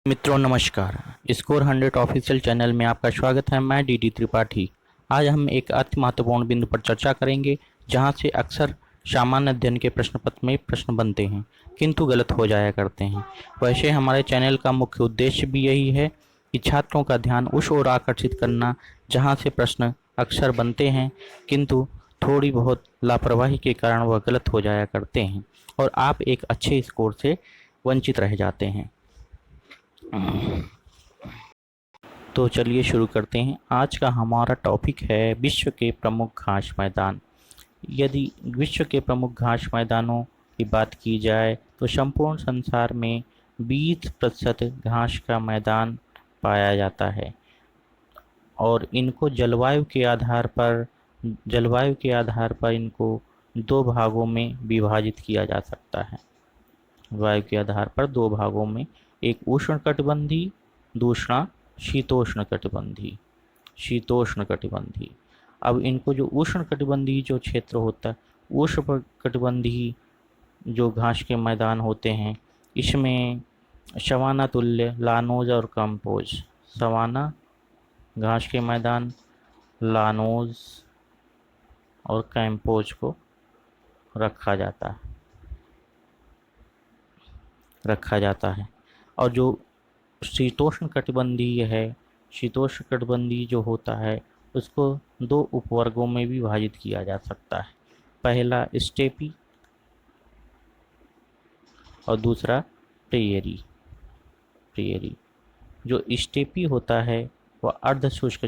मित्रों नमस्कार। Score 100 official channel में आपका स्वागत है। मैं डीडी त्रिपाठी। आज हम एक अति महत्वपूर्ण बिंदु पर चर्चा करेंगे जहां से अक्सर सामान्य अध्ययन के प्रश्न पत्र में प्रश्न बनते हैं किंतु गलत हो जाया करते हैं। वैसे हमारे चैनल का मुख्य उद्देश्य भी यही है कि छात्रों का ध्यान उस ओर आकर्षित करना जहाँ से प्रश्न अक्सर बनते हैं किंतु थोड़ी बहुत लापरवाही के कारण वह गलत हो जाया करते हैं और आप एक अच्छे स्कोर से वंचित रह जाते हैं। तो चलिए शुरू करते हैं। आज का हमारा टॉपिक है विश्व के प्रमुख घास मैदान। यदि विश्व के प्रमुख घास मैदानों की बात की जाए तो संपूर्ण संसार में 20% घास का मैदान पाया जाता है और इनको जलवायु के आधार पर इनको दो भागों में विभाजित किया जा सकता है। वायु के आधार पर दो भागों में, एक उष्णकटिबंधीय, दूसरा शीतोष्णकटिबंधीय। अब इनको जो उष्णकटिबंधीय जो क्षेत्र होता है, उष्णकटिबंधीय जो घास के मैदान होते हैं, इसमें सवाना तुल्य लानोज और कंपोज, सवाना घास के मैदान, लानोज और कैंपोज को रखा जाता है। और जो शीतोष्ण कटिबंधीय जो होता है उसको दो उपवर्गों में भी विभाजित किया जा सकता है। पहला स्टेपी और दूसरा प्रेयरी। जो स्टेपी होता है वह अर्ध शुष्क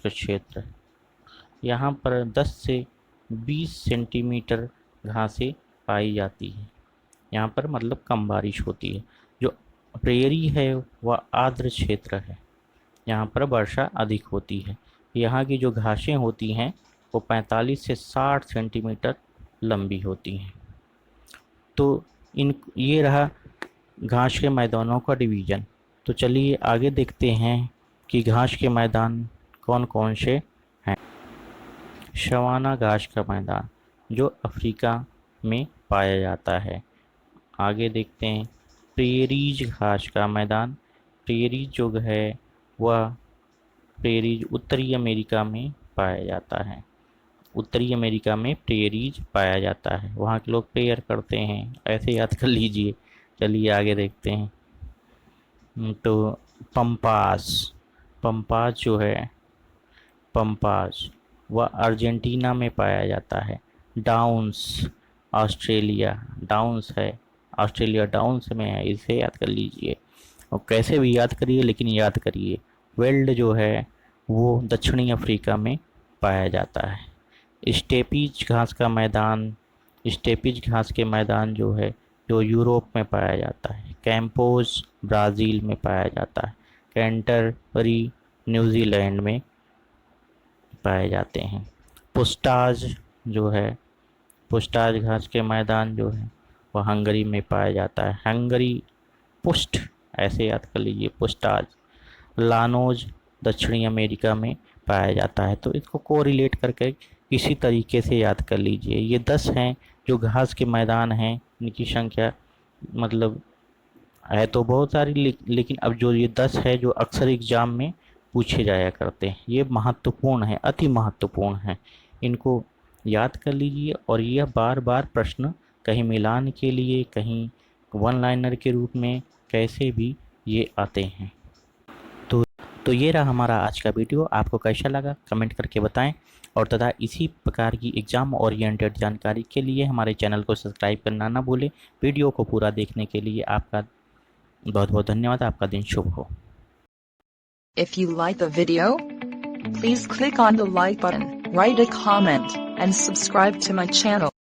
क्षेत्र। यहाँ पर 10 से 20 सेंटीमीटर घासें पाई जाती है। यहाँ पर मतलब कम बारिश होती है। जो प्रेयरी है वह आर्द्र क्षेत्र है, यहाँ पर वर्षा अधिक होती है। यहाँ की जो घासें होती हैं वो 45 से 60 सेंटीमीटर लंबी होती हैं। तो ये रहा घास के मैदानों का डिवीज़न। तो चलिए आगे देखते हैं कि घास के मैदान कौन कौन से हैं। सवाना घास का मैदान जो अफ्रीका में पाया जाता है। आगे देखते हैं प्रेरीज घास का मैदान। प्रेरीज जो है वह प्रेरीज उत्तरी अमेरिका में पाया जाता है। उत्तरी अमेरिका में प्रेरीज पाया जाता है, वहाँ के लोग प्रेयर करते हैं, ऐसे याद कर लीजिए। चलिए आगे देखते हैं। तो पंपास जो है, पंपास वह अर्जेंटीना में पाया जाता है। डाउन्स ऑस्ट्रेलिया डाउन्स में है, इसे याद कर लीजिए और कैसे भी याद करिए लेकिन याद करिए। वेल्ड जो है वो दक्षिणी अफ्रीका में पाया जाता है। स्टेपीज घास के मैदान जो है जो यूरोप में पाया जाता है। कैंपोज ब्राज़ील में पाया जाता है। कैंटरबरी न्यूजीलैंड में पाए जाते हैं। पुस्टाज घास के मैदान जो है वह हंगरी में पाया जाता है। हंगरी पुस्ट, ऐसे याद कर लीजिए, पुस्टाज। लानोज दक्षिणी अमेरिका में पाया जाता है। तो इसको कोरिलेट करके किसी तरीके से याद कर लीजिए। ये 10 हैं जो घास के मैदान हैं। इनकी संख्या मतलब है तो बहुत सारी, लेकिन अब जो ये 10 है जो अक्सर एग्जाम में पूछे जाया करते हैं, ये महत्वपूर्ण है, अति महत्वपूर्ण है। इनको याद कर लीजिए और यह बार बार प्रश्न कहीं मिलान के लिए, कहीं वन लाइनर के रूप में, कैसे भी ये आते हैं। तो ये रहा हमारा आज का वीडियो। आपको कैसा लगा कमेंट करके बताएं और तथा इसी प्रकार की एग्ज़ाम ओरिएंटेड जानकारी के लिए हमारे चैनल को सब्सक्राइब करना ना भूलें। वीडियो को पूरा देखने के लिए आपका बहुत बहुत धन्यवाद। आपका दिन शुभ हो। If you like the video, please click on the like button, write a comment, and subscribe to my channel.